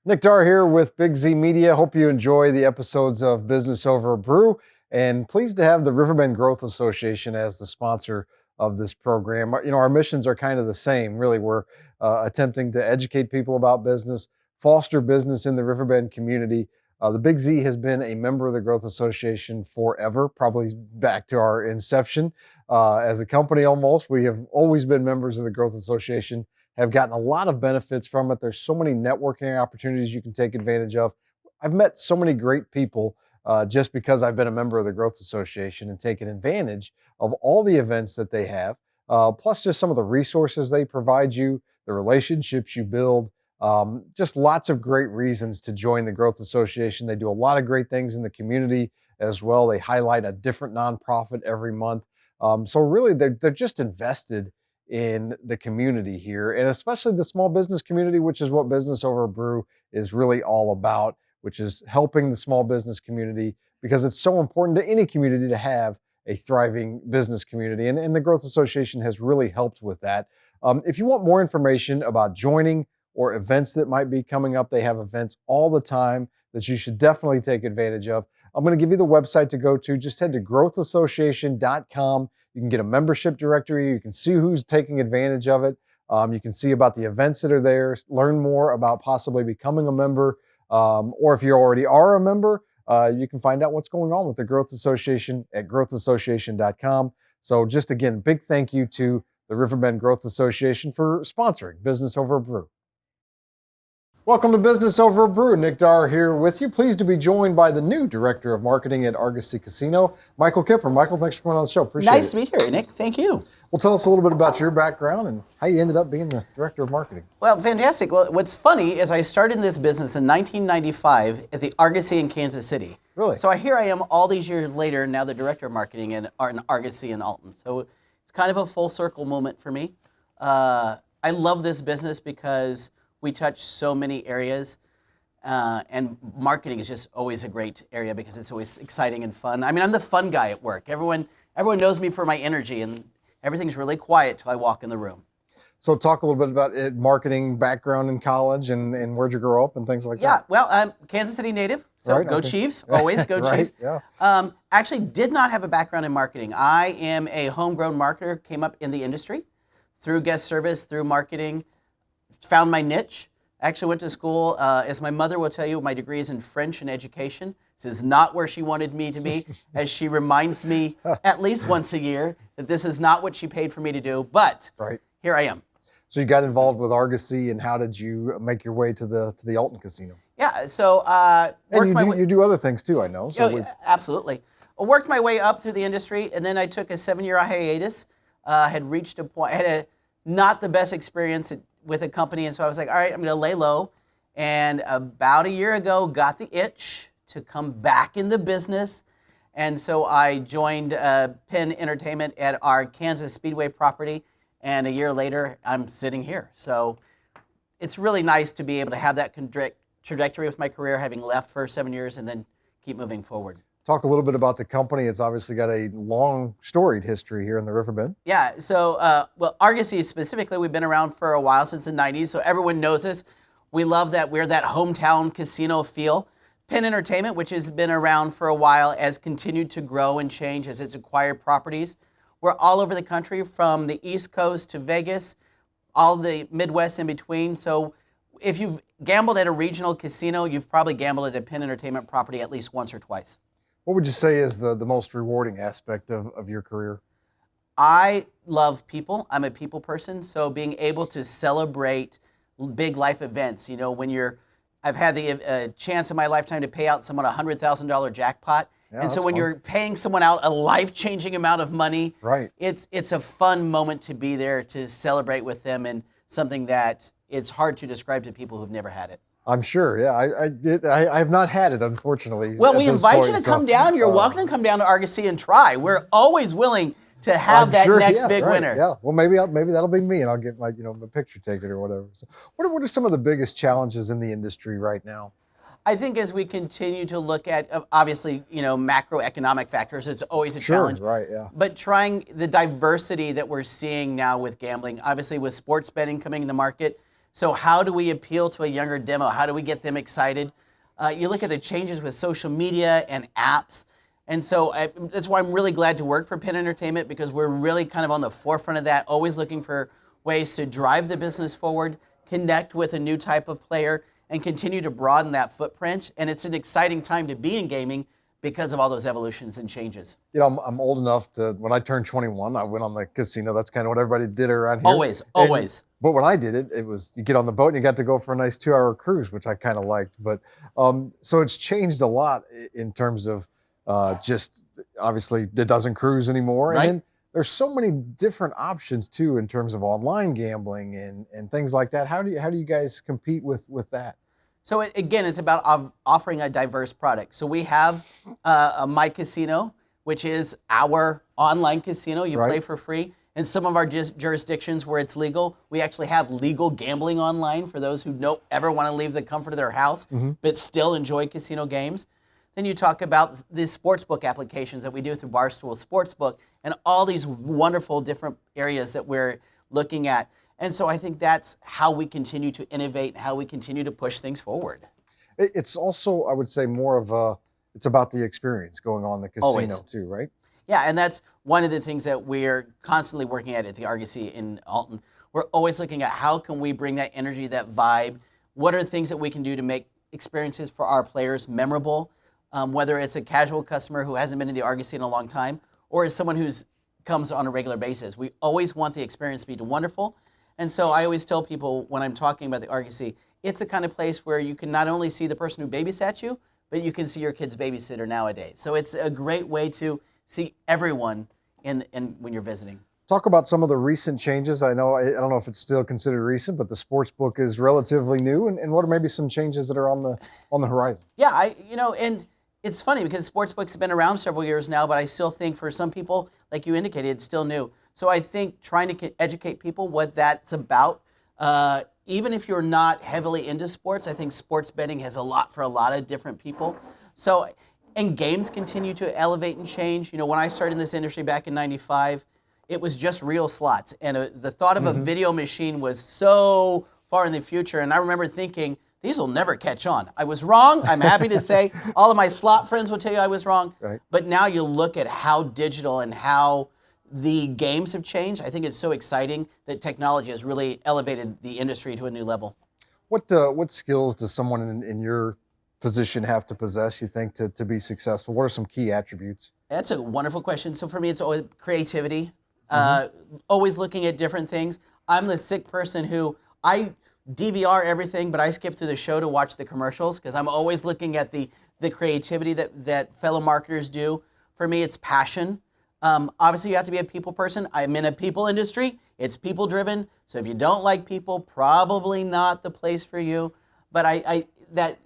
Nick Darr here with Big Z Media. Hope you enjoy the episodes of Business Over Brew, and pleased to have the Riverbend Growth Association as the sponsor of this program. Our missions are kind of the same. Really, we're attempting to educate people about business, foster business in the Riverbend community. The Big Z has been a member of the Growth Association forever, probably back to our inception as a company almost. We have always been members of the Growth Association, have gotten a lot of benefits from it. There's so many networking opportunities you can take advantage of. I've met so many great people just because I've been a member of the Growth Association and taken advantage of all the events that they have, plus just some of the resources they provide you, the relationships you build, just lots of great reasons to join the Growth Association. They do a lot of great things in the community as well. They highlight a different nonprofit every month. So really, they're just invested in the community here, and especially the small business community, which is what Business Over Brew is really all about, which is helping the small business community, because it's so important to any community to have a thriving business community. And the Growth Association has really helped with that. If you want more information about joining or events that might be coming up, they have events all the time that you should definitely take advantage of. I'm going to give you the website to go to. Just head to growthassociation.com. You can get a membership directory. You can see who's taking advantage of it. You can see about the events that are there, learn more about possibly becoming a member. Or if you already are a member, you can find out what's going on with the Growth Association at growthassociation.com. So just again, big thank you to the Riverbend Growth Association for sponsoring Business Over Brew. Welcome to Business Over Brew. Nick Darr here with you. Pleased to be joined by the new Director of Marketing at Argosy Casino, Michael Kipper. Michael, thanks for coming on the show. Appreciate it. Nice to be here, Nick. Thank you. Well, tell us a little bit about your background and how you ended up being the Director of Marketing. Well, fantastic. Well, what's funny is I started this business in 1995 at the Argosy in Kansas City. Really? So here I am all these years later, now the Director of Marketing in Argosy in Alton. So it's kind of a full circle moment for me. I love this business because we touch so many areas. And marketing is just always a great area because it's always exciting and fun. I mean, I'm the fun guy at work. Everyone knows me for my energy, and everything's really quiet till I walk in the room. So talk a little bit about marketing background in college and where'd you grow up and things like that. Yeah, well, I'm Kansas City native, so Right, go okay. Chiefs, always go Right, Chiefs. yeah. Actually did not have a background in marketing. I am a homegrown marketer, came up in the industry through guest service, through marketing, found my niche. Actually went to school, as my mother will tell you, my degree is in French and education. This is not where she wanted me to be, as she reminds me at least once a year that this is not what she paid for me to do, but Right. here I am. So you got involved with Argosy, and how did you make your way to the Alton Casino? Yeah, so And you do other things too, I know. So absolutely. I worked my way up through the industry, and then I took a 7-year hiatus. Had reached a point, had not the best experience with a company, and so I was like, all right, I'm going to lay low. And about a year ago, got the itch to come back in the business, and so I joined Penn Entertainment at our Kansas Speedway property, and a year later, I'm sitting here. So it's really nice to be able to have that trajectory with my career, having left for 7 years and then keep moving forward. talk a little bit about the company. It's obviously got a long, storied history here in the Riverbend. Yeah, so, well, Argosy specifically, we've been around for a while, since the 90s, so everyone knows us. We love that we're that hometown casino feel. Penn Entertainment, which has been around for a while, has continued to grow and change as it's acquired properties. We're all over the country, from the East Coast to Vegas, all the Midwest in between. So if you've gambled at a regional casino, you've probably gambled at a Penn Entertainment property at least once or twice. What would you say is the most rewarding aspect of your career? I love people. I'm a people person, so being able to celebrate big life events, you know, when I've had the chance in my lifetime to pay out someone a $100,000 jackpot. Yeah, and so that's when fun. you're paying someone out a life-changing amount of money, Right. it's a fun moment to be there to celebrate with them, and something that it's hard to describe to people who've never had it. I'm sure. Yeah, I have not had it, unfortunately. Well, at we this invite point, you to so, come down. You're welcome to come down to Argosy and try. We're always willing to have I'm that sure, next yeah, big right, winner. Yeah. Well, maybe that'll be me, and I'll get my picture taken or whatever. So, what are some of the biggest challenges in the industry right now? I think as we continue to look at, obviously, macroeconomic factors, it's always a Sure, challenge. right, yeah. But trying the diversity that we're seeing now with gambling, obviously with sports betting coming in the market, So how do we appeal to a younger demo? How do we get them excited? You look at the changes with social media and apps. And so that's why I'm really glad to work for Penn Entertainment, because we're really kind of on the forefront of that, always looking for ways to drive the business forward, connect with a new type of player, and continue to broaden that footprint. And it's an exciting time to be in gaming because of all those evolutions and changes. You know, I'm old enough to, when I turned 21, I went on the casino. That's kind of what everybody did around here. Always. But when I did it, it was, you get on the boat and you got to go for a nice 2-hour cruise, which I kind of liked. But so it's changed a lot in terms of just, obviously it doesn't cruise anymore. Right. And then there's so many different options too, in terms of online gambling and things like that. How do you guys compete with that? So again, it's about offering a diverse product. So we have a My Casino, which is our online casino. You play for free. In some of our jurisdictions where it's legal, we actually have legal gambling online for those who don't ever want to leave the comfort of their house, but still enjoy casino games. Then you talk about the sportsbook applications that we do through Barstool Sportsbook and all these wonderful different areas that we're looking at. And so I think that's how we continue to innovate, how we continue to push things forward. It's also, I would say, more of it's about the experience going on in the casino Always. too, right? Yeah, and that's one of the things that we're constantly working at the Argosy in Alton. We're always looking at how can we bring that energy, that vibe. What are the things that we can do to make experiences for our players memorable, whether it's a casual customer who hasn't been in the Argosy in a long time, or is someone who's comes on a regular basis. We always want the experience to be wonderful. And so I always tell people when I'm talking about the Argosy, it's a kind of place where you can not only see the person who babysat you, but you can see your kid's babysitter nowadays. So it's a great way to see everyone in when you're visiting. Talk about some of the recent changes. I don't know if it's still considered recent, but the sports book is relatively new. And what are maybe some changes that are on the horizon? Yeah, and it's funny because sportsbook's have been around several years now, but I still think for some people, like you indicated, it's still new. So I think trying to educate people what that's about, even if you're not heavily into sports, I think sports betting has a lot for a lot of different people. So, and games continue to elevate and change. You know, when I started in this industry back in '95, it was just real slots. And the thought of a video machine was so far in the future. And I remember thinking, these will never catch on. I was wrong. I'm happy to say all of my slot friends will tell you I was wrong. Right. But now you look at how digital and how the games have changed. I think it's so exciting that technology has really elevated the industry to a new level. What skills does someone in your position have to possess, you think, to be successful? What are some key attributes? That's a wonderful question. So for me, it's always creativity, always looking at different things. I'm the sick person who I DVR everything, but I skip through the show to watch the commercials because I'm always looking at the creativity that fellow marketers do. For me, it's passion. Obviously, you have to be a people person. I'm in a people industry. It's people driven. So if you don't like people, probably not the place for you. But I that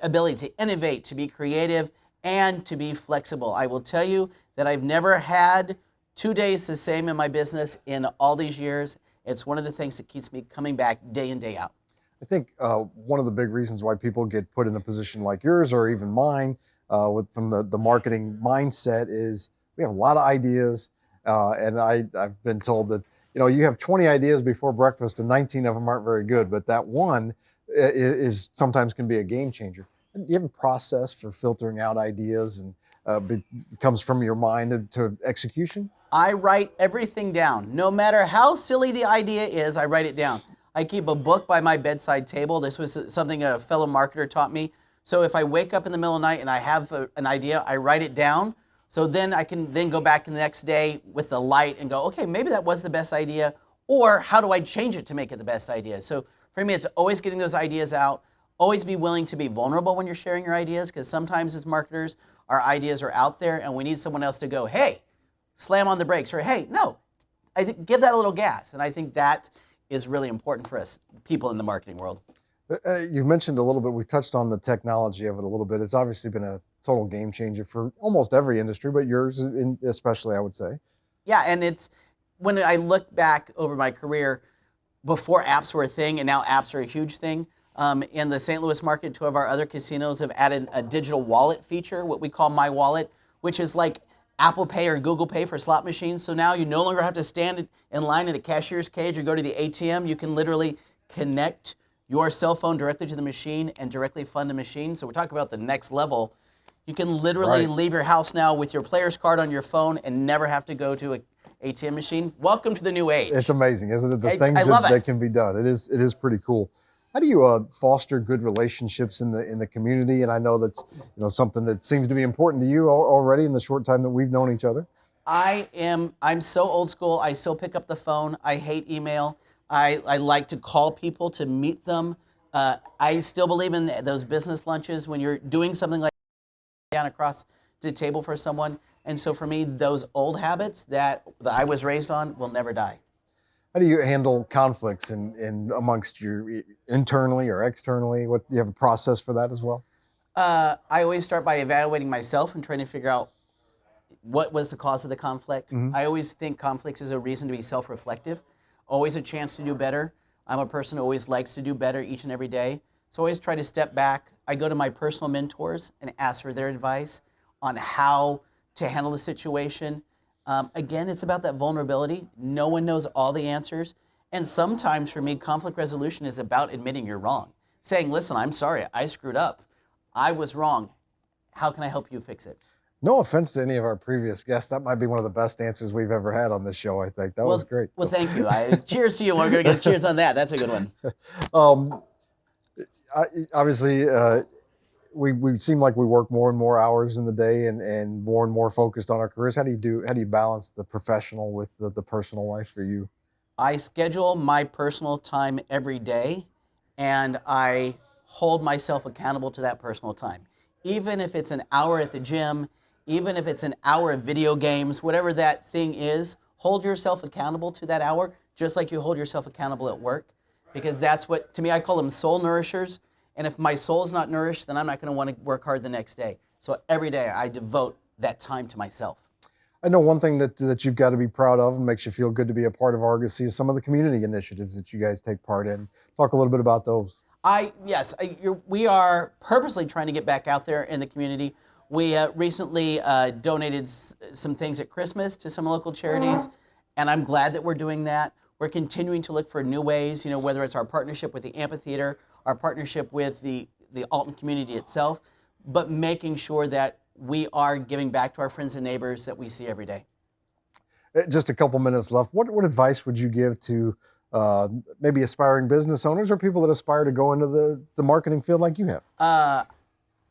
ability to innovate, to be creative, and to be flexible. I will tell you that I've never had 2 days the same in my business in all these years. It's one of the things that keeps me coming back day in, day out. I think one of the big reasons why people get put in a position like yours or even mine from the marketing mindset is we have a lot of ideas. And I've been told that, you have 20 ideas before breakfast and 19 of them aren't very good, but that one is sometimes can be a game changer. Do you have a process for filtering out ideas and comes from your mind to execution? I write everything down. No matter how silly the idea is, I write it down. I keep a book by my bedside table. This was something a fellow marketer taught me. So if I wake up in the middle of the night and I have an idea, I write it down. So then I can then go back the next day with the light and go, okay, maybe that was the best idea, or how do I change it to make it the best idea? So for me, it's always getting those ideas out. Always be willing to be vulnerable when you're sharing your ideas, because sometimes as marketers, our ideas are out there and we need someone else to go, hey, slam on the brakes, or hey, no, give that a little gas. And I think that is really important for us, people in the marketing world. You mentioned a little bit, we touched on the technology of it a little bit. It's obviously been a total game changer for almost every industry, but yours especially, I would say. Yeah, and it's, when I look back over my career, before apps were a thing, and now apps are a huge thing, in the St. Louis market, 2 of our other casinos have added a digital wallet feature, what we call My Wallet, which is like Apple Pay or Google Pay for slot machines. So now you no longer have to stand in line at a cashier's cage or go to the ATM. You can literally connect your cell phone directly to the machine and directly fund the machine. So we're talking about the next level. You can literally leave your house now with your player's card on your phone and never have to go to a ATM machine. Welcome to the new age. It's amazing, isn't it? The things that can be done. It is pretty cool. How do you foster good relationships in the community? And I know that's something that seems to be important to you already in the short time that we've known each other. I'm so old school. I still pick up the phone. I hate email. I like to call people to meet them. I still believe in those business lunches when you're doing something like down across the table for someone. And so for me, those old habits that I was raised on will never die. How do you handle conflicts in amongst you internally or externally? Do you have a process for that as well? I always start by evaluating myself and trying to figure out what was the cause of the conflict. I always think conflict is a reason to be self-reflective, always a chance to do better. I'm a person who always likes to do better each and every day. So I always try to step back. I go to my personal mentors and ask for their advice on how to handle the situation. Again, it's about that vulnerability. No one knows all the answers. And sometimes for me, conflict resolution is about admitting you're wrong. Saying, listen, I'm sorry, I screwed up. I was wrong. How can I help you fix it? No offense to any of our previous guests. That might be one of the best answers we've ever had on this show, I think. That was great. Well, thank you. Cheers to you. We're going to get cheers on that. That's a good one. Obviously, we seem like we work more and more hours in the day and more focused on our careers. How do you balance the professional with the personal life for you? I schedule my personal time every day, and I hold myself accountable to that personal time. Even if it's an hour at the gym, even if it's an hour of video games, whatever that thing is, hold yourself accountable to that hour, just like you hold yourself accountable at work, because that's what, to me, I call them soul nourishers. And if my soul is not nourished, then I'm not going to want to work hard the next day. So every day I devote that time to myself. I know one thing that you've got to be proud of and makes you feel good to be a part of Argosy is some of the community initiatives that you guys take part in. Talk a little bit about those. We are purposely trying to get back out there in the community. We recently donated some things at Christmas to some local charities, and I'm glad that we're doing that. We're continuing to look for new ways, whether it's our partnership with the amphitheater, our partnership with the Alton community itself, but making sure that we are giving back to our friends and neighbors that we see every day. Just a couple minutes left. What advice would you give to maybe aspiring business owners or people that aspire to go into the marketing field like you have?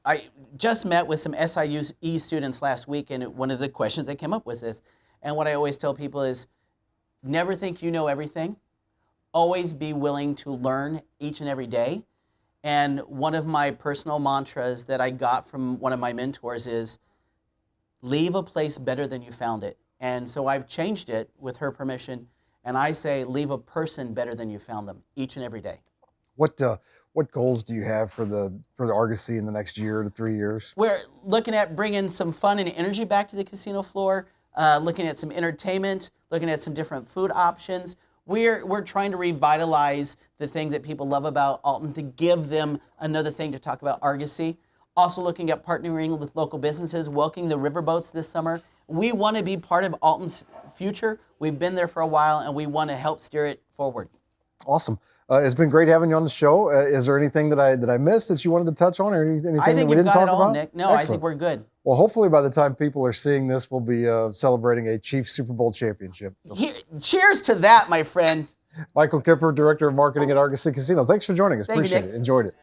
I just met with some SIUE students last week, and one of the questions that came up was this. And what I always tell people is, never think you know everything. Always be willing to learn each and every day. And one of my personal mantras that I got from one of my mentors is, leave a place better than you found it. And so I've changed it with her permission, and I say, leave a person better than you found them each and every day. What goals do you have for the Argosy in the next year to 3 years? We're looking at bringing some fun and energy back to the casino floor, looking at some entertainment, looking at some different food options. We're trying to revitalize the thing that people love about Alton to give them another thing to talk about Argosy. Also looking at partnering with local businesses, welcoming the riverboats this summer. We want to be part of Alton's future. We've been there for a while, and we want to help steer it forward. Awesome. It's been great having you on the show. Is there anything that I missed that you wanted to touch on, or anything that we didn't talk about? I think you've got it all, Nick. No, Excellent. I think we're good. Well, hopefully by the time people are seeing this, we'll be celebrating a Chiefs Super Bowl championship. Cheers to that, my friend. Michael Kipper, Director of Marketing at Argosy Casino. Thanks for joining us. Appreciate it. Enjoyed it.